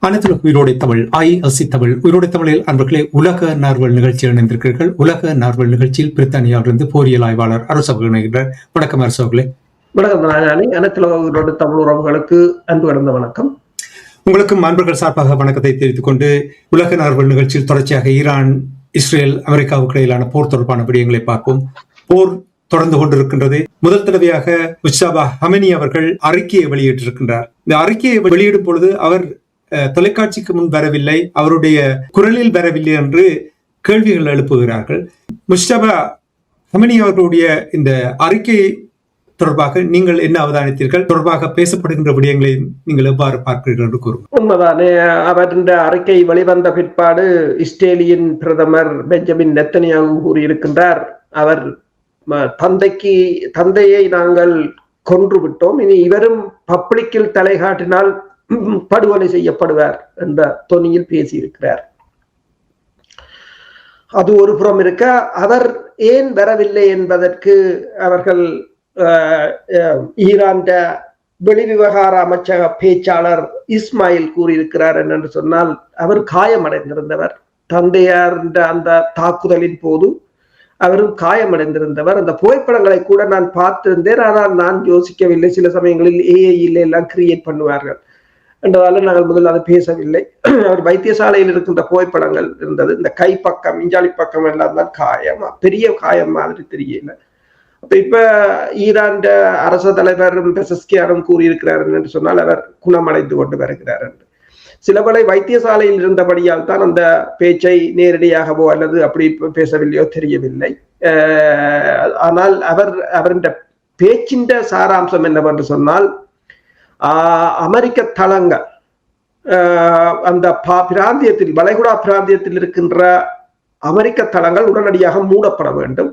அனைத்து உயிரோடை தமிழ் ILC தமிழ் உயிரோடை தமிழில் அன்பர்களே உலக நார்வல் நிகழ்ச்சியில் இணைந்திருக்கிறீர்கள். உலக நார்வல் நிகழ்ச்சியில் பிரித்தானியாவிலிருந்து போரியல் ஆய்வாளர் அரசு இணைகிறார். வணக்கம் அரசோகளே. வணக்கம் ராஜாணி. அனைத்து உயிரோடு தமிழ் உறவுகளுக்கு அன்பு கலந்த வணக்கம். உங்களுக்கும் அன்பர்கள் சார்பாக வணக்கத்தை தெரிவித்துக் கொண்டு உலக நார்வல் நிகழ்ச்சியில் தொடர்ச்சியாக ஈரான், இஸ்ரேல், அமெரிக்காவுக்கு இடையிலான போர் தொடர்பான விடயங்களை பார்ப்போம். போர் தொடர்ந்து கொண்டிருக்கின்றது. முதல் தடவையாக முஜ்தபா ஹமனி அவர்கள் அறிக்கையை வெளியிட்டிருக்கின்றார். இந்த அறிக்கையை வெளியிடும் பொழுது அவர் தொலைக்காட்சிக்கு முன் வரவில்லை, அவருடைய குரலில் வரவில்லை என்று கேள்விகள் எழுப்புகிறார்கள். முஜ்தபா ஹமனி அவர்களுடைய இந்த அறிக்கை தொடர்பாக நீங்கள் என்ன அவதானித்தீர்கள்? தொடர்பாக பேசப்படுகின்ற விடயங்களை நீங்கள் எவ்வாறு பார்க்கிறீர்கள் என்று கூறுங்கள். உண்மைதானே, அவருடைய அறிக்கை வெளிவந்த பிற்பாடு இஸ்ரேலியின் பிரதமர் பெஞ்சமின் நெத்தனியாகு கூறியிருக்கின்றார், அவர் தந்தையை நாங்கள் கொன்று விட்டோம், இனி இவரும் பப்ளிக்கில் தலை காட்டினால் படுகொலை செய்யப்படுவார் என்ற தொனியில் பேசியிருக்கிறார். அது ஒரு புறம் இருக்க, அவர் ஏன் வரவில்லை என்பதற்கு அவர்கள் ஈரான் வெளிவிவகார அமைச்சக பேச்சாளர் இஸ்மாயில் கூறியிருக்கிறார் என்று சொன்னால், அவர் காயமடைந்திருந்தவர். தந்தையார் அந்த தாக்குதலின் போது அவரும் காயமடைந்திருந்தவர். அந்த புகைப்படங்களை கூட நான் பார்த்திருந்தேன், ஆனால் நான் யோசிக்கவில்லை. சில சமயங்களில் AI எல்லாம் கிரியேட் பண்ணுவார்கள் என்றதால நாங்கள் முதல்ல அதை பேசவில்லை. அவர் வைத்தியசாலையில் இருக்கின்ற புகைப்படங்கள் இருந்தது. இந்த கை பக்கம், இஞ்சாலி பக்கம் எல்லாம் தான் காயம், பெரிய காயம் மாதிரி தெரியல. அப்ப இப்ப ஈரான் அரசு தலைவர் பெசஸ்கியாரும் கூறியிருக்கிறார் என்று சொன்னால், அவர் குணமடைந்து கொண்டு வருகிறார் என்று. சிலபலை வைத்தியசாலையில் இருந்தபடியால் தான் அந்த பேச்சை நேரடியாகவோ அல்லது அப்படி பேசவில்லையோ தெரியவில்லை. ஆனால் அவருடைய பேச்சின் சாராம்சம் என்னவென்று சொன்னால், அமெரிக்க தளங்கள் அந்த பிராந்தியத்தில், வளைகுடா பிராந்தியத்தில் இருக்கின்ற அமெரிக்க தளங்கள் உடனடியாக மூடப்பட வேண்டும்,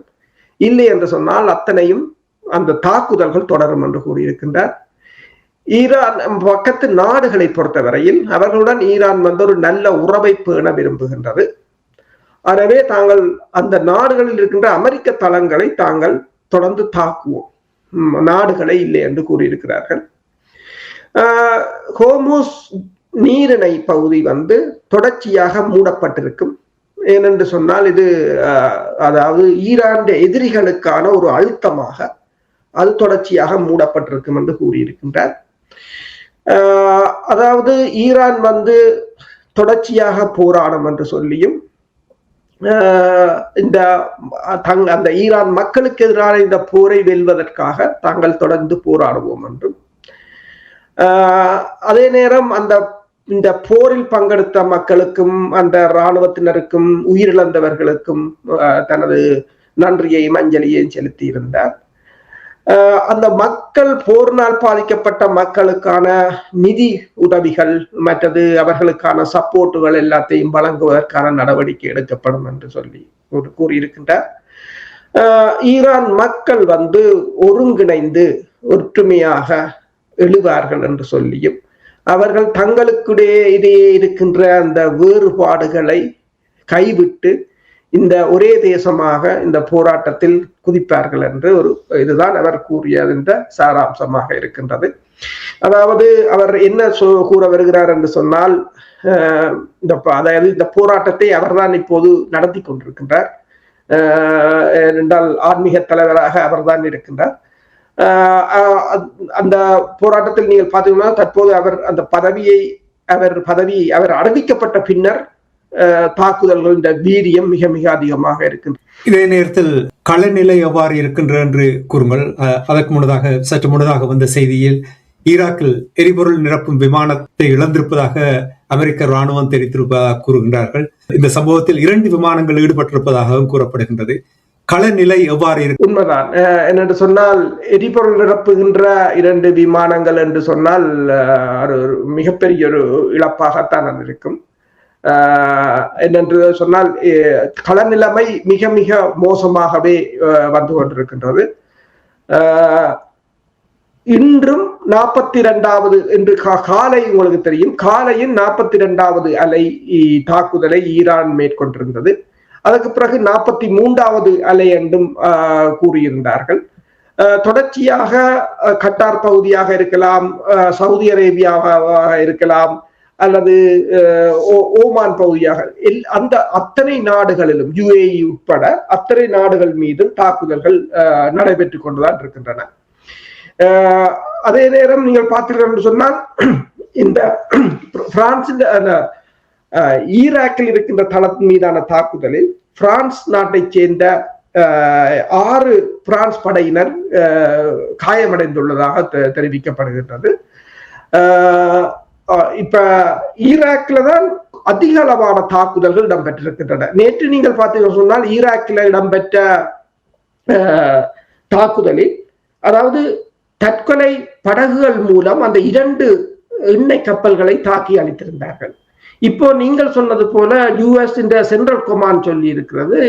இல்லை என்று சொன்னால் அத்தனையும் அந்த தாக்குதல்கள் தொடரும் என்று கூறியிருக்கின்றார். ஈரான் பக்கத்து நாடுகளை பொறுத்தவரையில் அவர்களுடன் ஈரான் ஒரு நல்ல உறவை பேண விரும்புகின்றது. எனவே தாங்கள் அந்த நாடுகளில் இருக்கின்ற அமெரிக்க தளங்களை தாங்கள் தொடர்ந்து தாக்குவோம், நாடுகளை இல்லை என்று கூறியிருக்கிறார்கள். ஹோர்முஸ் நீரிணை பகுதி தொடர்ச்சியாக மூடப்பட்டிருக்கும். ஏனென்று சொன்னால், இது அதாவது ஈரான் எதிரிகளுக்கான ஒரு அழுத்தமாக அது தொடர்ச்சியாக மூடப்பட்டிருக்கும் என்று கூறியிருக்கின்றார். அதாவது ஈரான் தொடர்ச்சியாக போராடும் என்று சொல்லியும், அந்த ஈரான் மக்களுக்கு எதிரான இந்த போரை வெல்வதற்காக தாங்கள் தொடர்ந்து போராடுவோம் என்றும், அதே நேரம் இந்த போரில் பங்கெடுத்த மக்களுக்கும் அந்த இராணுவத்தினருக்கும் உயிரிழந்தவர்களுக்கும் தனது நன்றியையும் அஞ்சலியையும் செலுத்தி இருந்தார். அந்த மக்கள், போரினால் பாதிக்கப்பட்ட மக்களுக்கான நிதி உதவிகள், மற்றது அவர்களுக்கான சப்போர்ட்டுகள் எல்லாத்தையும் வழங்குவதற்கான நடவடிக்கை எடுக்கப்படும் என்று சொல்லி கூறியிருக்கின்றார். ஈரான் மக்கள் ஒருங்கிணைந்து ஒற்றுமையாக எழுவார்கள் என்று சொல்லியும், அவர்கள் தங்களுக்கிடையே இருக்கின்ற அந்த வேறுபாடுகளை கைவிட்டு இந்த ஒரே தேசமாக இந்த போராட்டத்தில் குதிப்பார்கள் என்று இதுதான் அவர் கூறியது சாராம்சமாக இருக்கின்றது. அதாவது அவர் என்ன கூற வருகிறார் என்று சொன்னால், அதாவது இந்த போராட்டத்தை அவர்தான் இப்போது நடத்தி கொண்டிருக்கின்றார் என்றால், ஆன்மீக தலைவராக அவர்தான் இருக்கின்றார். அந்த போராட்டத்தில் நீங்கள் பார்த்தீங்கன்னா, தற்போது அவர் அந்த அவர் அறிவிக்கப்பட்ட பின்னர் தாக்குதல்கள் வீரியம் மிக மிக அதிகமாக இருக்கின்றது. இதே நேரத்தில் களநிலை எவ்வாறு இருக்கின்ற என்று கூறுங்கள். அதற்கு சற்று முன்னதாக வந்த செய்தியில் ஈராக்கில் எரிபொருள் நிரப்பும் விமானத்தை இழந்திருப்பதாக அமெரிக்க ராணுவம் தெரிவித்திருப்பதாக கூறுகின்றார்கள். இந்த சம்பவத்தில் 2 விமானங்கள் ஈடுபட்டிருப்பதாகவும் கூறப்படுகின்றது. களநிலை எவ்வாறு இருக்கு? உண்மைதான். என்னென்று சொன்னால், எரிபொருள் நிரப்புகின்ற 2 விமானங்கள் என்று சொன்னால் மிகப்பெரிய ஒரு இழப்பாகத்தான் அது இருக்கும். என்னென்று சொன்னால், களநிலைமை மிக மிக மோசமாகவே வந்து கொண்டிருக்கின்றது. இன்றும் 42வது என்று காலை, உங்களுக்கு தெரியும், காலையின் 42வது அலை தாக்குதலை ஈரான் மேற்கொண்டிருந்தது. அதற்கு பிறகு 43வது அலை என்றும் கூறியிருந்தார்கள். தொடர்ச்சியாக கட்டார் பகுதியாக இருக்கலாம், சவுதி அரேபியாவாக இருக்கலாம், அல்லது ஓமான் பகுதியாக அந்த அத்தனை நாடுகளிலும் UAE உட்பட அத்தனை நாடுகள் மீதும் தாக்குதல்கள் நடைபெற்றுக் கொண்டுதான் இருக்கின்றன. அதே நேரம் நீங்கள் பார்த்தீர்கள் என்று சொன்னால் இந்த பிரான்சின் ஈராக்கில் இருக்கின்ற தளத்தின் மீதான தாக்குதலில் பிரான்ஸ் நாட்டை சேர்ந்த 6 பிரான்ஸ் படையினர் காயமடைந்துள்ளதாக தெரிவிக்கப்படுகின்றது. இப்ப ஈராக்ல தான் அதிக அளவான தாக்குதல்கள் இடம்பெற்றிருக்கின்றன. நேற்று நீங்கள் பார்த்தீங்கன்னு சொன்னால் ஈராக்கில் இடம்பெற்ற தாக்குதலில் அதாவது தற்கொலை படகுகள் மூலம் அந்த 2 எண்ணெய் கப்பல்களை தாக்கி அளித்திருந்தார்கள். இப்போ நீங்கள் சொன்னது போல US சென்ட்ரல் கமாண்ட் சொல்லி இருக்கிறது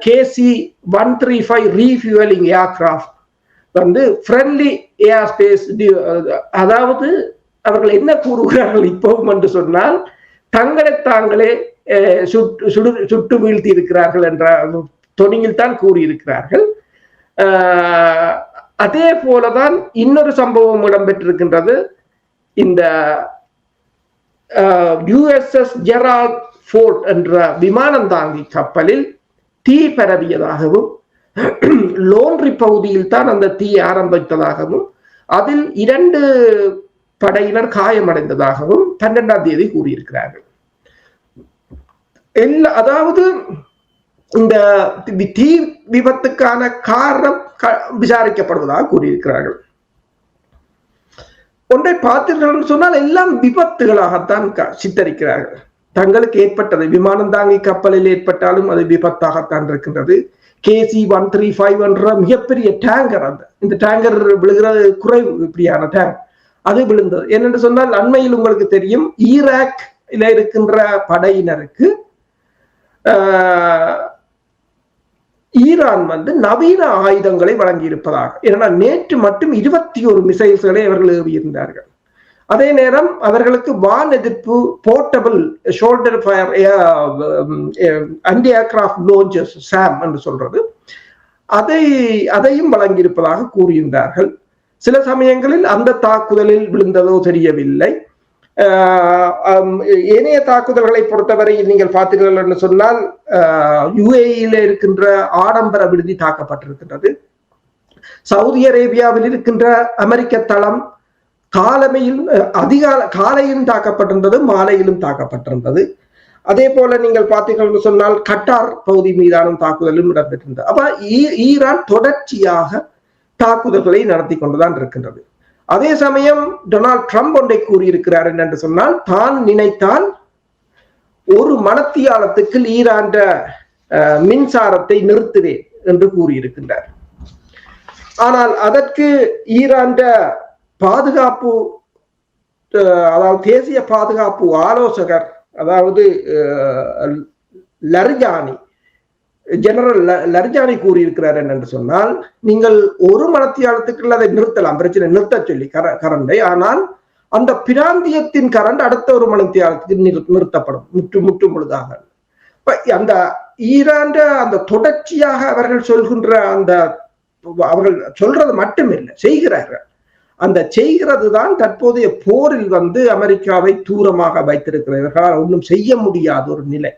KC-135 ரீஃபியூவலிங் ஏர்கிராஃப்ட் வந்து ஃப்ரெண்ட்லி ஏர் ஸ்பேஸ், அதாவது அவர்கள் என்ன கூறுகிறார்கள் இப்பவும் என்று சொன்னால் தங்களை தாங்களே சுட்டு வீழ்த்தி இருக்கிறார்கள் என்ற தொனியில் தான் கூறியிருக்கிறார்கள். அதே போலதான் இன்னொரு சம்பவம் இடம்பெற்றிருக்கின்றது. இந்த USS ஜெரால்ட் ஃபோர்ட் என்ற விமானம் தாங்கி கப்பலில் தீ பரவியதாகவும் லோன்ரி பகுதியில் தான் அந்த தீ ஆரம்பித்ததாகவும் அதில் 2 படையினர் காயமடைந்ததாகவும் 12ஆம் தேதி கூறியிருக்கிறார்கள். அதாவது இந்த தீ விபத்துக்கான காரணம் விசாரிக்கப்படுவதாக கூறியிருக்கிறார்கள். ஒன்றை பார்த்தீர்கள் சொன்னால் எல்லாம் விபத்துகளாகத்தான் சித்தரிக்கிறார்கள். தங்களுக்கு ஏற்பட்டது விமானம் தாங்கி கப்பலில் ஏற்பட்டாலும் அது விபத்தாகத்தான் இருக்கின்றது. KC-135 என்ற மிகப்பெரிய டேங்கர், இந்த டேங்கர் விழுகிறது குறைவு, இப்படியான டேங்க் அது விழுந்தது. என்னென்று சொன்னால் அண்மையில் உங்களுக்கு தெரியும் ஈராக்ல இருக்கின்ற படையினருக்கு ஈரான் வந்து நவீன ஆயுதங்களை வழங்கி இருப்பதாக. ஏன்னா நேற்று மட்டும் 21 மிசைல்ஸ்களை அவர்கள் ஏவியிருந்தார்கள். அதே நேரம் அவர்களுக்கு வான் எதிர்ப்பு portable shoulder fire anti aircraft launchers SAM என்று சொல்றது அதையும் வழங்கியிருப்பதாக கூறியிருந்தார்கள். சில சமயங்களில் அந்த தாக்குதலில் விழுந்ததோ தெரியவில்லை. ஏனைய தாக்குதல்களை பொறுத்தவரையில் நீங்கள் பார்த்தீர்கள் என்று சொன்னால் UAE இருக்கின்ற ஆடம்பர விடுதி தாக்கப்பட்டிருக்கின்றது. சவுதி அரேபியாவில் இருக்கின்ற அமெரிக்க தளம் காலையிலும் தாக்கப்பட்டிருந்தது, மாலையிலும் தாக்கப்பட்டிருந்தது. அதே போல நீங்கள் பார்த்தீர்கள் என்று சொன்னால் கட்டார் பகுதி மீதான தாக்குதலும் இடம்பெற்றிருந்தது. அப்ப ஈரான் தொடர்ச்சியாக தாக்குதல்களை நடத்தி கொண்டுதான் இருக்கின்றது. அதே சமயம் டொனால்ட் ட்ரம்ப் ஒன்றை கூறியிருக்கிறார் என்று சொன்னால் தான் நினைத்தால் 1 மணத்தியாலத்துக்கு ஈரான் மின்சாரத்தை நிறுத்துவேன் என்று கூறியிருக்கின்றார். ஆனால் அதற்கு ஈரான் பாதுகாப்பு, அதாவது தேசிய பாதுகாப்பு ஆலோசகர், அதாவது ஜெனரல் லர்ஜானி கூறியிருக்கிறார் என்று சொன்னால் நீங்கள் 1 மணத்தியாலத்துக்குள்ள அதை நிறுத்தலாம், பிரச்சனை நிறுத்த சொல்லி கரண்டை, ஆனால் அந்த பிராந்தியத்தின் கரண்ட் அடுத்த 1 மணத்தியாலத்துக்கு நிறுத்தப்படும் முற்று முழுதாக. அந்த ஈரான் அந்த தொடர்ச்சியாக அவர்கள் சொல்கின்ற அந்த அவர்கள் சொல்றது மட்டுமில்லை செய்கிறார்கள். அந்த செய்கிறது தான் தற்போதைய போரில் வந்து அமெரிக்காவை தூரமாக வைத்திருக்கிறார்கள். ஒன்றும் செய்ய முடியாத ஒரு நிலை.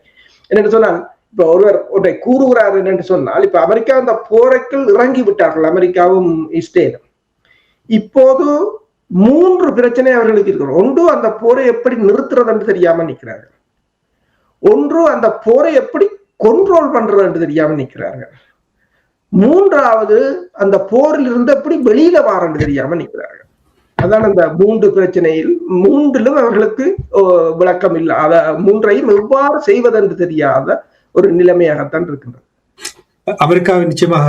என்னென்னு சொன்னால் இப்ப ஒருவர் ஒன்றை கூறுகிறார் என்று சொன்னால் இப்ப அமெரிக்கா அந்த போரைக்குள் இறங்கி விட்டார்கள், அமெரிக்காவும் இஸ்ரேலும். இப்போது 3 பிரச்சனை அவர்களுக்கு இருக்கிறது. ஒன்று அந்த போரை எப்படி நிறுத்துறது என்று தெரியாம நிற்கிறார்கள். ஒன்று அந்த போரை எப்படி கண்ட்ரோல் பண்றது என்று தெரியாம நிற்கிறார்கள். 3வது அந்த போரில் இருந்து எப்படி வெளியில வாரன்னு தெரியாம நிற்கிறார்கள். அதான் அந்த 3 பிரச்சனையில் 3லும் அவர்களுக்கு விளக்கம் இல்லை. அத 3ஐயும் எவ்வாறு செய்வதென்று தெரியாத ஒரு நிலைமையாகத்தான் இருக்கின்றது. அமெரிக்காவின் நிச்சயமாக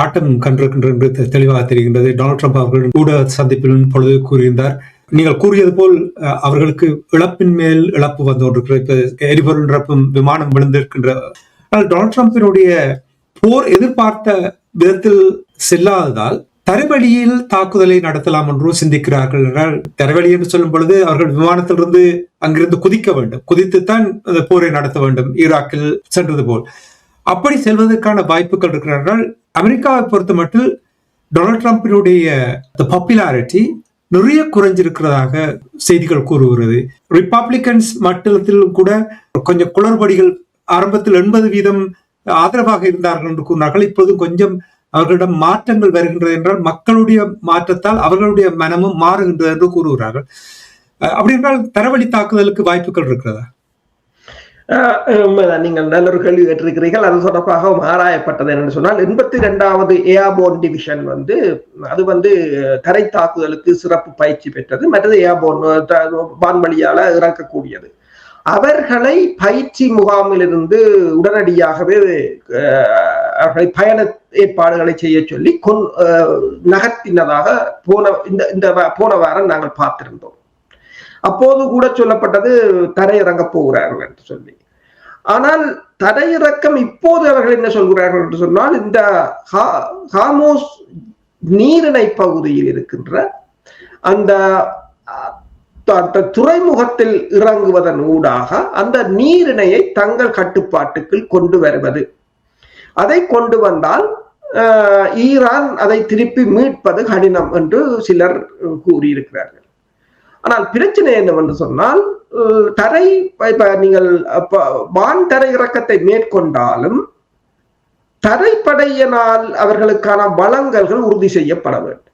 ஆட்டம் கண்டிருக்கின்ற என்று தெளிவாக தெரிகின்றது. டொனால்ட் ட்ரம்ப் அவர்கள் ஊடக சந்திப்பில் பொழுது கூறியிருந்தார், நீங்கள் கூறியது போல் அவர்களுக்கு இழப்பின் மேல் இழப்பு வந்து கொண்டிருக்கிறது. எரிபொருள் நிரப்பும் விமானம் விழுந்திருக்கின்ற டொனால்ட் ட்ரம்பினுடைய போர் எதிர்பார்த்த விதத்தில் செல்லாததால் தரைவழியில் தாக்குதலை நடத்தலாம் என்று சிந்திக்கிறார்கள். என்றால் தரைவழி என்று சொல்லும் பொழுது அவர்கள் விமானத்திலிருந்து அங்கிருந்து குதிக்க வேண்டும், குதித்துத்தான் அந்த போரை நடத்த வேண்டும், ஈராக்கில் சென்றது போல். அப்படி செல்வதற்கான வாய்ப்புகள் இருக்கிறார்கள். அமெரிக்காவை பொறுத்த மட்டும் டொனால்ட் ட்ரம்பினுடைய பாப்புலாரிட்டி நிறைய குறைஞ்சிருக்கிறதாக செய்திகள் கூறுகிறது. ரிப்பப்ளிகன்ஸ் மட்டத்திலும் கூட கொஞ்சம் குளறுபடிகள், ஆரம்பத்தில் 80% ஆதரவாக இருந்தார்கள் என்று கூறினார்கள். இப்போது கொஞ்சம் அவர்களிடம் மாற்றங்கள் வருகின்றது என்றால் மக்களுடைய மாற்றத்தால் அவர்களுடைய மனமும் மாறுகின்றது என்று கூறுகிறார்கள். அப்படி என்றால் தரவழி தாக்குதலுக்கு வாய்ப்புகள் இருக்கிறதா? நீங்கள் நல்ல ஒரு கேள்வி கேட்டிருக்கிறீர்கள். அது தொடர்பாக ஆராயப்பட்டது என்னன்னு சொன்னால் 82வது ஏர்போர்ன் டிவிஷன் அது தரை தாக்குதலுக்கு சிறப்பு பயிற்சி பெற்றது. மற்றது ஏர்போர்ன் வான்வழியால இறக்கக்கூடியது. அவர்களை பயிற்சி முகாமிலிருந்து உடனடியாகவே அவர்களை பயண ஏற்பாடுகளை செய்ய சொல்லி நகர்த்தினதாக போன வாரம் நாங்கள் பார்த்திருந்தோம். அப்போது கூட சொல்லப்பட்டது தரையிறங்க போகிறார்கள் என்று சொல்லி. ஆனால் தரையிறக்கம் இப்போது அவர்கள் என்ன சொல்கிறார்கள் என்று சொன்னால், இந்த ஹார்மோஸ் நீரிணை பகுதியில் இருக்கின்ற அந்த துறைமுகத்தில் இறங்குவதன் ஊடாக அந்த நீரிணையை தங்கள் கட்டுப்பாட்டுக்குள் கொண்டு வருவது. அதை கொண்டு வந்தால் ஈரான் அதை திருப்பி மீட்பது கடினம் என்று சிலர் கூறியிருக்கிறார்கள். ஆனால் பிரச்சனை என்னவென்று சொன்னால், நீங்கள் வான் தரை இறக்கத்தை மேற்கொண்டாலும் தரைப்படையினால் அவர்களுக்கான வளங்கல்கள் உறுதி செய்யப்பட வேண்டும்.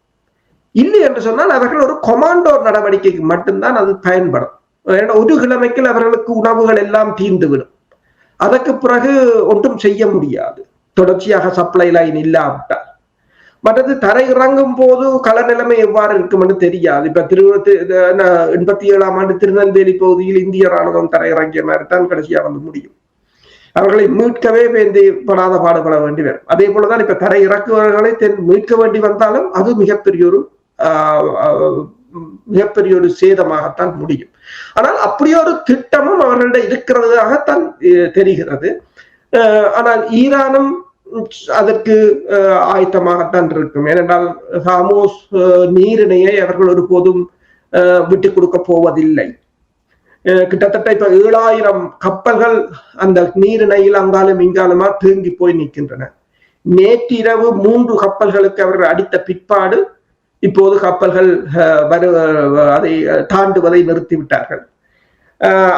இல்லை என்று சொன்னால் அவர்கள் ஒரு கொமாண்டோ நடவடிக்கைக்கு மட்டும்தான் அது பயன்படும். ஒரு கிழமைக்குள் அவர்களுக்கு உணவுகள் எல்லாம் தீர்ந்துவிடும். அதற்கு பிறகு ஒன்றும் செய்ய முடியாது, தொடர்ச்சியாக சப்ளை லைன் இல்லாவிட்டால். மற்றது தரை இறங்கும் போது கள நிலைமை எவ்வாறு இருக்கும் என்று தெரியாது. இப்ப 87ஆம் ஆண்டு திருநெல்வேலி பகுதியில் இந்திய ராணுவம் தரை இறங்கிய மாதிரி தான் கடைசியா முடியும். அவர்களை மீட்கவே படாத பாடுபட வேண்டி வரும். அதே போலதான் இப்ப தரை இறக்குவர்களை மீட்க வேண்டி வந்தாலும் அது மிகப்பெரிய ஒரு சேதமாகத்தான் முடியும். ஆனால் அப்படி ஒரு திட்டமும் அவர்களிடம் இருக்கிறதாகத்தான் தெரிகிறது. ஆனால் ஈரானும் அதற்கு ஆயத்தமாகத்தான் இருக்கும். ஏனென்றால் ஹார்மோஸ் நீரிணையை அவர்கள் ஒருபோதும் விட்டுக் கொடுக்க போவதில்லை. கிட்டத்தட்ட இப்ப 7000 கப்பல்கள் அந்த நீரிணையில் அங்காலும் இங்காலுமா தேங்கி போய் நிற்கின்றன. நேற்றிரவு 3 கப்பல்களுக்கு அவர்கள் அடித்த பிற்பாடு இப்போது கப்பல்கள் அதை தாண்டுவதை நிறுத்திவிட்டார்கள்.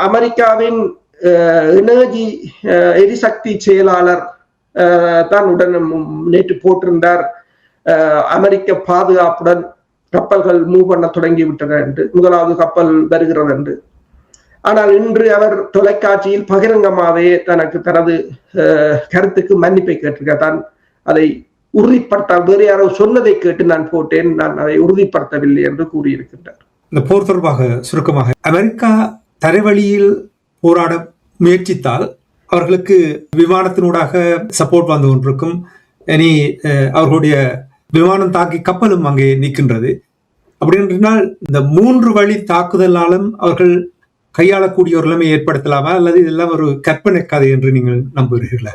அமெரிக்காவின் எரிசக்தி செயலாளர் தான் நேற்று போட்டிருந்தார், அமெரிக்க பாதுகாப்புடன் கப்பல்கள் மூவ் பண்ண தொடங்கிவிட்டன என்று, முதலாவது கப்பல் வருகிறது என்று. ஆனால் இன்று அவர் தொலைக்காட்சியில் பகிரங்கமாவே தனது கருத்துக்கு மன்னிப்பை கேட்டிருக்கார். தான் அதை உறுதிப்படுத்த வேறு யாரோ சொன்னதை கேட்டு நான் போட்டேன், நான் அதை உறுதிப்படுத்தவில்லை என்று கூறியிருக்கின்றார். இந்த போர் தொடர்பாக சுருக்கமாக, அமெரிக்கா தரைவழியில் போராட முயற்சித்தால் அவர்களுக்கு விமானத்தினூடாக சப்போர்ட் வந்து கொண்டிருக்கும். இனி அவர்களுடைய விமானம் தாக்கி கப்பலும் அங்கே நிற்கின்றது. அப்படி என்றால் இந்த 3 வழி தாக்குதலாலும் அவர்கள் கையாளக்கூடிய ஒரு நிலைமை ஏற்படுத்தலாமா, அல்லது இதெல்லாம் ஒரு கற்பனை கதை என்று நீங்கள் நம்புகிறீர்களா?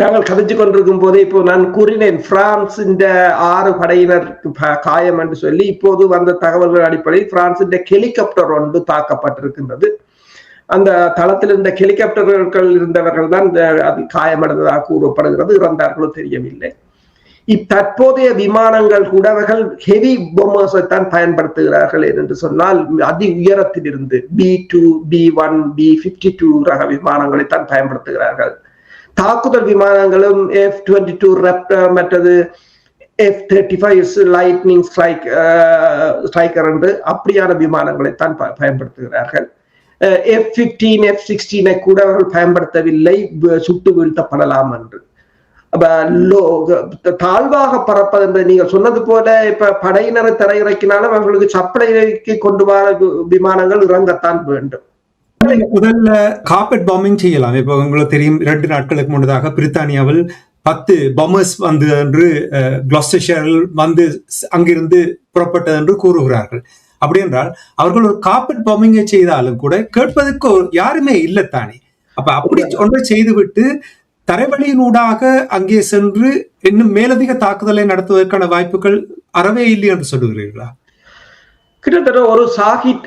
நாங்கள் கதைச்சு கொண்டிருக்கும் போதே இப்போ நான் கூறினேன், பிரான்ஸ் இந்த 6 படையினருக்கு காயம் என்று சொல்லி. இப்போது வந்த தகவல்கள் அடிப்படையில் பிரான்ஸ் ஹெலிகாப்டர் ஒன்று தாக்கப்பட்டிருக்கின்றது. அந்த தளத்தில் இருந்த ஹெலிகாப்டர்கள் இருந்தவர்கள் தான் அது காயமடைந்ததாக கூறப்படுகிறது. இறந்தார்களோ தெரியவில்லை. தற்போதைய விமானங்கள் கூட அவர்கள் ஹெவி பொம்மர்ஸை தான் பயன்படுத்துகிறார்கள் என்று சொன்னால், அதி உயரத்தில் இருந்து B2, B1, B52 ரக விமானங்களை தான் பயன்படுத்துகிறார்கள். தாக்குதல் விமானங்களும் F-22 Raptor மற்றது F-35 லைட்னிங் ஸ்ட்ரைக்கர் என்று அப்படியான விமானங்களை தான் பயன்படுத்துகிறார்கள். F-15, F-16 கூட அவர்கள் பயன்படுத்தவில்லை, சுட்டு வீழ்த்தப்படலாம் என்று. தாழ்வாக பறப்பது என்று நீங்கள் சொன்னது போல இப்ப படையினரை தரையிறக்கினாலும் அவர்களுக்கு சப்ளைக்கு கொண்டு வர விமானங்கள் இறங்கத்தான் வேண்டும். முதல்ல கார்பெட் பாம்பிங் செய்யலாம். இப்ப உங்களுக்கு தெரியும், 2 நாட்களுக்கு முன்னதாக பிரித்தானியாவில் 10 பாம்பர்ஸ் வந்து என்று குளோஸ்டர்ஷியரில் வந்து அங்கிருந்து புறப்பட்டது என்று கூறுகிறார்கள். அப்படி என்றால் அவர்கள் ஒரு கார்பெட் பாம்பிங்கை செய்தாலும் கூட கேட்பதற்கு யாருமே இல்லைத்தானே. அப்ப அப்படி ஒன்றை செய்துவிட்டு தரைவழியினூடாக அங்கே சென்று இன்னும் மேலதிக தாக்குதலை நடத்துவதற்கான வாய்ப்புகள் அறவே இல்லை என்று சொல்லுகிறீர்களா? கிட்டத்தட்ட ஒரு சாஹிட்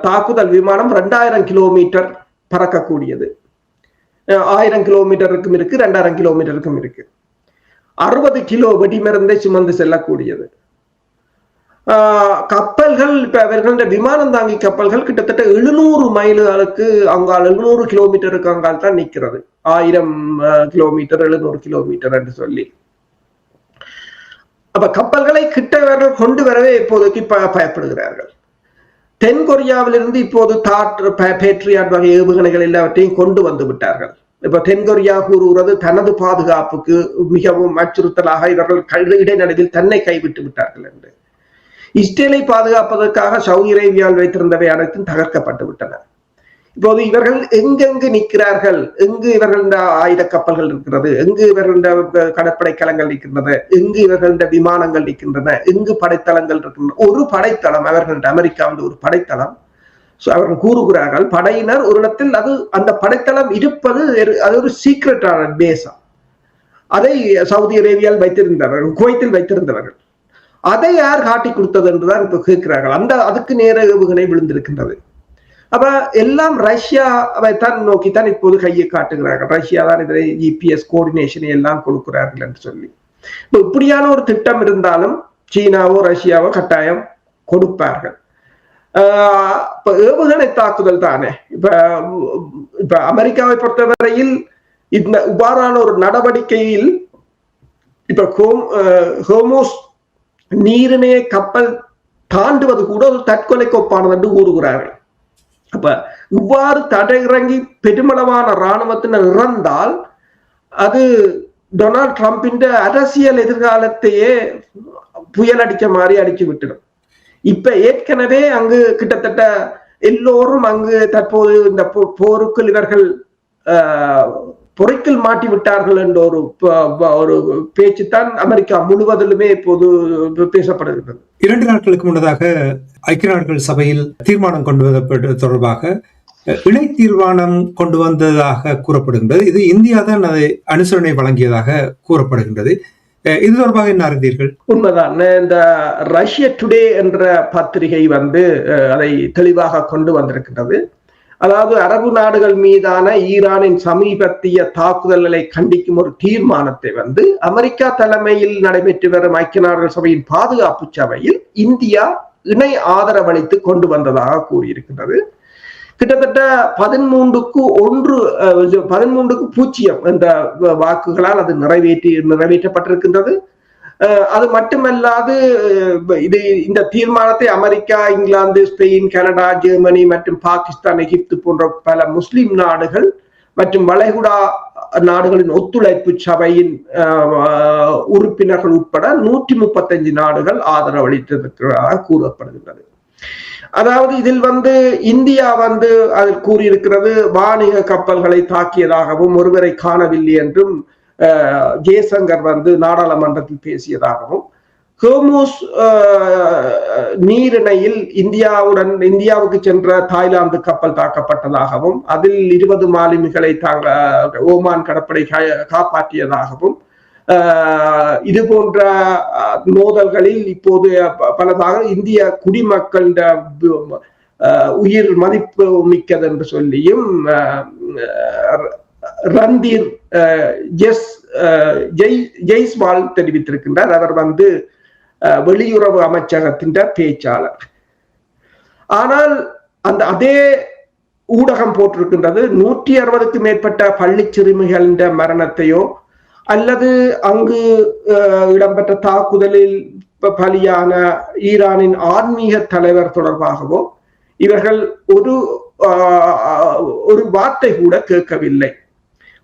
தாக்குதல் விமானம் 2000 கிலோமீட்டர் பறக்கக்கூடியது. 1000 கிலோமீட்டருக்கும் இருக்கு, 2000 கிலோமீட்டருக்கும் இருக்கு. 60 கிலோ வெடிமருந்தை சுமந்து செல்லக்கூடியது. கப்பல்கள் இப்ப அவர்களுடைய விமானம் தாங்கி கப்பல்கள் கிட்டத்தட்ட 700 மைல்களுக்கு அங்கால் 700 கிலோமீட்டருக்கு அங்கால் தான் நிற்கிறது. 1000 கிலோமீட்டர் 700 கிலோமீட்டர் என்று சொல்லி. அப்ப கப்பல்களை கிட்டவர்கள் கொண்டு வரவே இப்போதைக்கு பயப்படுகிறார்கள். தென் கொரியாவிலிருந்து இப்போது பேட்ரியாட் வகை ஏவுகணைகள் எல்லாவற்றையும் கொண்டு வந்து விட்டார்கள். இப்ப தென்கொரியா கூறுகிறது தனது பாதுகாப்புக்கு மிகவும் அச்சுறுத்தலாக இவர்கள் இடைநடுவில் தன்னை கைவிட்டு விட்டார்கள் என்று. இஸ்ரேலை பாதுகாப்பதற்காக சவுதி அரேபியாவில் வைத்திருந்தவை அனைத்தும் தகர்க்கப்பட்டு விட்டன. இப்போது இவர்கள் எங்கெங்கு நிற்கிறார்கள், எங்கு இவர்கள ஆயுத கப்பல்கள் இருக்கிறது, எங்கு இவர்கள கடற்படை கலங்கள் நிற்கின்றன, எங்கு இவர்கள விமானங்கள் நிற்கின்றன, எங்கு படைத்தளங்கள் இருக்கின்றன. ஒரு படைத்தளம் அவர்கள அமெரிக்காவில் ஒரு படைத்தளம் அவர்கள் கூறுகிறார்கள். படையினர் ஒரு இடத்தில் அந்த படைத்தளம் இருப்பது அது ஒரு சீக்ரெட்டான பேஸா. அதை சவுதி அரேபியாவில் வைத்திருந்தவர்கள், குவைத்தில் வைத்திருந்தவர்கள். அதை யார் காட்டி கொடுத்தது என்றுதான் இப்ப கேட்கிறார்கள். அதுக்கு நேர ஏவுகணை விழுந்திருக்கின்றது. அப்ப எல்லாம் ரஷ்யாவை தான் நோக்கித்தான் இப்போது கையை காட்டுகிறார்கள். ரஷ்யா தான் இதை ஜிபிஎஸ் கோஆர்டினேஷனை எல்லாம் கொடுக்கிறார்கள் என்று சொல்லி. இப்படியான ஒரு திட்டம் இருந்தாலும் சீனாவோ ரஷ்யாவோ கட்டாயம் கொடுப்பார்கள். இப்ப ஏவுகணை தாக்குதல் தானே. இப்ப அமெரிக்காவை பொறுத்தவரையில் இந்த இவ்வாறான ஒரு நடவடிக்கையில் இப்ப ஹோமோஸ் நீரிணைய கப்பல் தாண்டுவது கூட ஒரு தற்கொலைக்கு ஒப்பானது என்று கூறுகிறார்கள். அப்ப இவ்வாறு தடையிறங்கி பெருமளவான இராணுவத்தினர் இறந்தால் அது டொனால்ட் ட்ரம்பின் அரசியல் எதிர்காலத்தையே புயல் அடிச்ச மாதிரி அடிச்சு விட்டுடும். இப்ப ஏற்கனவே அங்கு கிட்டத்தட்ட எல்லோரும் அங்கு தற்போது இந்த போருக்குள் இவர்கள் பொறைக்கில் மாட்டி விட்டார்கள் என்ற ஒரு பேச்சுத்தான் அமெரிக்கா முழுவதிலுமே இப்போது பேசப்படுகிறது. 2 நாட்களுக்கு முன்னதாக ஐக்கிய நாடுகள் சபையில் தீர்மானம் கொண்டு வந்தது தொடர்பாக இணை தீர்மானம் கொண்டு வந்ததாக கூறப்படுகின்றது. இது இந்தியா தான் அதை அனுசரணை வழங்கியதாக கூறப்படுகின்றது. இது தொடர்பாக என்ன அறிந்தீர்கள்? உண்மைதான். இந்த ரஷ்யா டுடே என்ற பத்திரிகை அதை தெளிவாக கொண்டு வந்திருக்கின்றது. அதாவது அரபு நாடுகள் மீதான ஈரானின் சமீபத்திய தாக்குதல்களை கண்டிக்கும் ஒரு தீர்மானத்தை அமெரிக்கா தலைமையில் நடைபெற்று வரும் ஐக்கிய நாடுகள் சபையின் பாதுகாப்பு சபையில் இந்தியா இணை ஆதரவளித்து கொண்டு வந்ததாக கூறியிருக்கின்றது. கிட்டத்தட்ட 13-0 என்ற வாக்குகளால் அது நிறைவேற்றப்பட்டிருக்கின்றது. அது மட்டுமல்லாது இந்த தீர்மானத்தை America, England, Spain, Canada, Germany மற்றும் பாகிஸ்தான், எகிப்து போன்ற பல முஸ்லிம் நாடுகள் மற்றும் வளைகுடா நாடுகளின் ஒத்துழைப்பு சபையின் உறுப்பினர்கள் உட்பட 135 நாடுகள் ஆதரவு அளித்திருக்கிறதாக கூறப்படுகின்றது. அதாவது இதில் இந்தியா அதில் கூறியிருக்கிறது வாணிக கப்பல்களை தாக்கியதாகவும் ஒருவரை காணவில்லை என்றும் ஜெய்சங்கர் நாடாளுமன்றத்தில் பேசியதாகவும், ஹோர்முஸ் நீரிணையில் இந்தியாவுக்கு சென்ற தாய்லாந்து கப்பல் தாக்கப்பட்டதாகவும் அதில் 20 மாலுமிகளை ஓமான் கடற்படை காப்பாற்றியதாகவும், இது போன்ற மோதல்களில் இப்போது பலதாக இந்திய குடிமக்களிட உயிர் மதிப்பு மிக்கது என்று சொல்லியும் ரந்தீர் ஜெய்ஸ்வால் தெரிவித்திருக்கின்றார். அவர் வெளியுறவு அமைச்சகத்தின் பேச்சாளர். ஆனால் அதே ஊடகம் போட்டிருக்கின்றது 160க்கு மேற்பட்ட பள்ளி சிறுமிகளின் மரணத்தையோ அல்லது அங்கு இடம்பெற்ற தாக்குதலில் பலியான ஈரானின் ஆன்மீக தலைவர் தொடர்பாகவோ இவர்கள் ஒரு வார்த்தை கூட கேட்கவில்லை.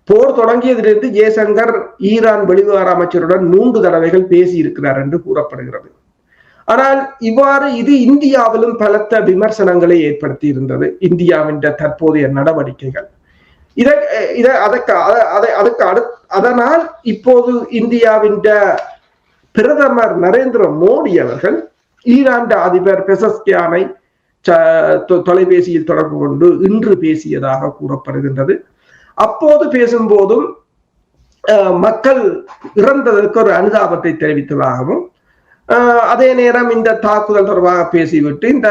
போர் தொடங்கியதிலிருந்து ஜெய்சங்கர் ஈரான் வெளிவிவகார அமைச்சருடன் 3 தடவைகள் பேசியிருக்கிறார் என்று கூறப்படுகிறது. ஆனால் இது இந்தியாவிலும் பலத்த விமர்சனங்களை ஏற்படுத்தி இருந்தது. இந்தியாவின் தற்போதைய நடவடிக்கைகள் அதனால் இப்போது இந்தியாவின் பிரதமர் நரேந்திர மோடி அவர்கள் ஈரான் அதிபர் பெசஸ்கியானை தொலைபேசியில் தொடர்பு கொண்டு இன்று பேசியதாக கூறப்படுகின்றது. அப்போது பேசும்போதும் மக்கள் இறந்ததற்கு ஒரு அனுதாபத்தை தெரிவித்ததாகவும், அதே நேரம் இந்த தாக்குதல் தொடர்பாக பேசிவிட்டு இந்த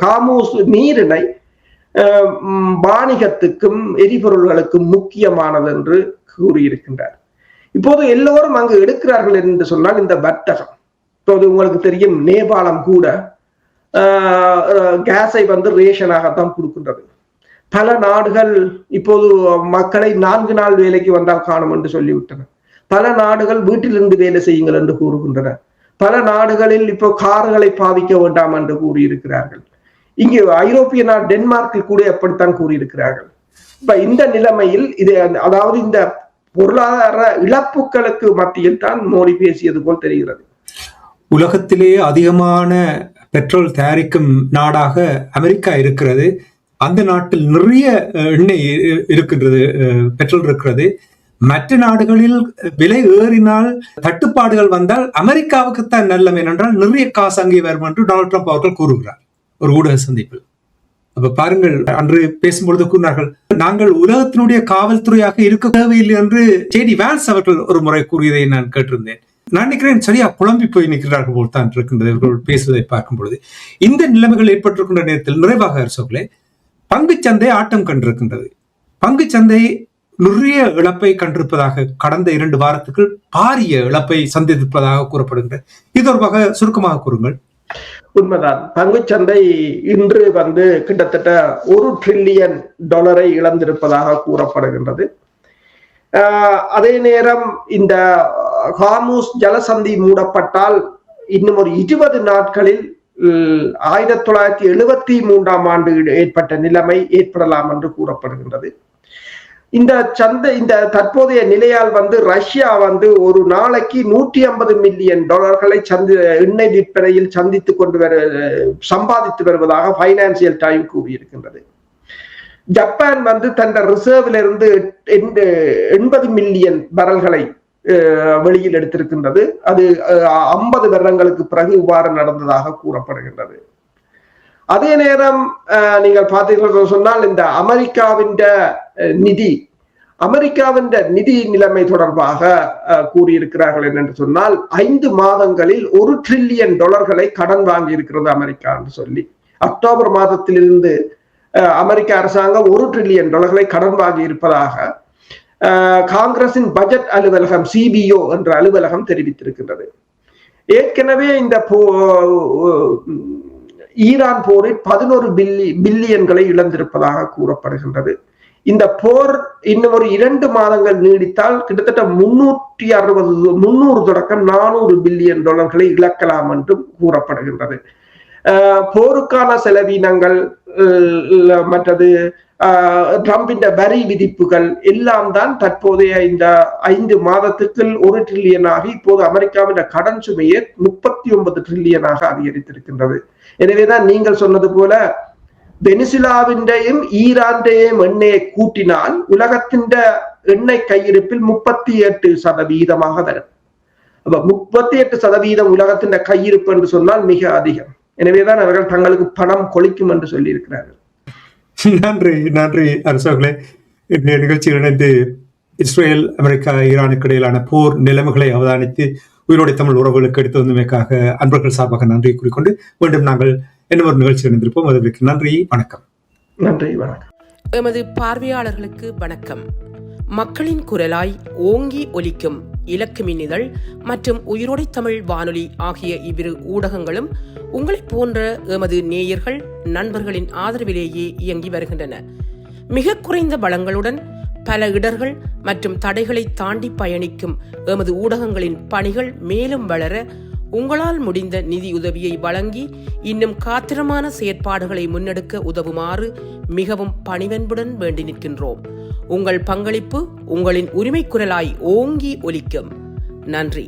ஹார்முஸ் நீரிணை வாணிகத்துக்கும் எரிபொருள்களுக்கும் முக்கியமானது என்று கூறியிருக்கின்றார். இப்போது எல்லோரும் அங்கு எடுக்கிறார்கள் என்று சொன்னால் இந்த வர்த்தகம் இப்போது உங்களுக்கு தெரியும் நேபாளம் கூட கேஸை வந்து ரேஷனாகத்தான் கொடுக்கின்றது. பல நாடுகள் இப்போது மக்களை 4 நாள் வேலைக்கு வந்தால் காணும் என்று சொல்லிவிட்டன. பல நாடுகள் வீட்டிலிருந்து வேலை செய்யுங்கள் என்று கூறுகின்றன. பல நாடுகளில் இப்போ கார்களை பாவிக்க வேண்டாம் என்று கூறியிருக்கிறார்கள். இங்கு ஐரோப்பிய நாடு டென்மார்க்கில் கூட எப்படித்தான் கூறியிருக்கிறார்கள். இப்ப இந்த நிலைமையில் இது அதாவது இந்த பொருளாதார இழப்புகளுக்கு மத்தியில் தான் மோடி பேசியது போல் தெரிகிறது. உலகத்திலேயே அதிகமான பெட்ரோல் தயாரிக்கும் நாடாக அமெரிக்கா இருக்கிறது. அந்த நாட்டில் நிறைய எண்ணெய் இருக்கின்றது, பெட்ரோல் இருக்கிறது. மற்ற நாடுகளில் விலை ஏறினால், தட்டுப்பாடுகள் வந்தால் அமெரிக்காவுக்குத்தான் நல்லம். ஏனென்றால் நிறைய காசு அங்கே வரும் என்று டொனால்ட் ட்ரம்ப் அவர்கள் கூறுகிறார் ஒரு ஊடக சந்திப்பில். அப்ப பாருங்கள், அன்று பேசும்பொழுது கூறினார்கள், நாங்கள் உலகத்தினுடைய காவல்துறையாக இருக்க தேவையில்லை என்று ஜேடி வான்ஸ் அவர்கள் ஒரு முறை கூறியதை நான் கேட்டிருந்தேன். நான் நினைக்கிறேன் சரியா குழம்பி போய் நிற்கிறார்கள் போல் தான் இருக்கின்றது இவர்கள் பேசுவதை பார்க்கும் பொழுது. இந்த நிலைமைகள் ஏற்பட்டிருக்கின்ற நேரத்தில் நிறைவாக அரசோகளே, பங்குச்சந்தை ஆட்டம் கண்டிருக்கின்றது. பங்குச்சந்தை நிறைய இழப்பை கண்டிருப்பதாக, கடந்த 2 வாரத்துக்கு பாரிய இழப்பை சந்தித்திருப்பதாக கூறப்படுகின்றது. இது ஒரு வகை சுருக்கமாக கூறுங்கள். உண்மைதான். பங்குச்சந்தை இன்று வந்து கிட்டத்தட்ட $1 டிரில்லியன் இழந்திருப்பதாக கூறப்படுகின்றது. அதே நேரம் இந்த ஹார்முஸ் ஜலசந்தி மூடப்பட்டால் இன்னும் ஒரு 20 நாட்களில் 1973ஆம் ஆண்டு ஏற்பட்ட நிலைமை ஏற்படலாம் என்று கூறப்படுகின்றது. இந்த தற்போதைய நிலையால் வந்து ரஷ்யா வந்து ஒரு நாளைக்கு $150 மில்லியன் எண்ணெய் விற்பனையில் சம்பாதித்து வருவதாக பைனான்சியல் டைம் கூறியிருக்கின்றது. ஜப்பான் வந்து தன் ரிசர்வ்ல இருந்து 80 மில்லியன் பரல்களை வெளியில் எடுத்திருக்கின்றது. அது 50 வருடங்களுக்கு பிறகு இவ்வாறு நடந்ததாக கூறப்படுகின்றது. அதே நேரம் நீங்கள் பார்த்தீர்கள் சொன்னால் இந்த அமெரிக்காவின் நிதி நிலைமை தொடர்பாக கூறியிருக்கிறார்கள் என்று சொன்னால் 5 மாதங்களில் $1 டிரில்லியன் கடன் வாங்கி இருக்கிறது அமெரிக்கா என்று சொல்லி, அக்டோபர் மாதத்திலிருந்து அமெரிக்க அரசாங்கம் $1 டிரில்லியன் கடன் வாங்கி இருப்பதாக காங்கிரசின் பட்ஜெட் அலுவலகம் சிபிஓ என்ற அலுவலகம் தெரிவித்திருக்கின்றது. ஏற்கனவே இந்த ஈரான் போரில் 11 பில்லியன்களை இழந்திருப்பதாக கூறப்படுகின்றது. இந்த போர் இன்னும் ஒரு 2 மாதங்கள் நீடித்தால் கிட்டத்தட்ட 300 தொடக்கம் $400 பில்லியன் இழக்கலாம் என்றும் கூறப்படுகின்றது. போருக்கான செலவினங்கள், மற்றது ட்ரம்பின் வரி விதிப்புகள் எல்லாம் தான் தற்போதைய இந்த 5 மாதத்துக்குள் $1 டிரில்லியன் ஆகி இப்போது அமெரிக்காவின் கடன் சுமையை 39 டிரில்லியனாக அதிகரித்திருக்கின்றது. எனவேதான் நீங்கள் சொன்னது போல வெனிசுலாவின்றையும் ஈரான்டையும் எண்ணெயை கூட்டினால் உலகத்தின் எண்ணெய் கையிருப்பில் 38% வரும். 38% உலகத்தின் கையிருப்பு என்று சொன்னால் மிக அதிகம். எனவேதான் அவர்கள் தங்களுக்கு பணம் கொளிக்கும் என்று சொல்லி இருக்கிறார்கள். நன்றி அரசர்களே. இன்றைய நிகழ்ச்சியில் இணைந்து இஸ்ரேல், அமெரிக்கா, ஈரானுக்கு இடையிலான போர் நிலைமைகளை அவதானித்து உயிரோடை தமிழ் உறவுகளுக்கு எடுத்து வந்தமைக்காக அன்பர்கள் சார்பாக நன்றி கூறிக்கொண்டு மீண்டும் நாங்கள் என்ன ஒரு நிகழ்ச்சி இணைந்திருப்போம். அதற்கு நன்றி, வணக்கம். நன்றி, வணக்கம். எமது பார்வையாளர்களுக்கு வணக்கம். மக்களின் குரலாய் ஓங்கி ஒலிக்கும் இலக்கு மின்னிதழ் மற்றும் உயிரோடை தமிழ் வானொலி ஆகிய இவ்விரு ஊடகங்களும் உங்களை போன்ற எமது நேயர்கள், நண்பர்களின் ஆதரவிலேயே இயங்கி வருகின்றன. மிக குறைந்த பலங்களுடன் பல இடர்கள் மற்றும் தடைகளை தாண்டி பயணிக்கும் எமது ஊடகங்களின் பணிகள் மேலும் வளர உங்களால் முடிந்த நிதி உதவியை வழங்கி இன்னும் காத்திரமான செயற்பாடுகளை முன்னெடுக்க உதவுமாறு மிகவும் பணிவன்புடன் வேண்டி நிற்கின்றோம். உங்கள் பங்களிப்பு உங்களின் உரிமை குரலாய் ஓங்கி ஒலிக்கும். நன்றி.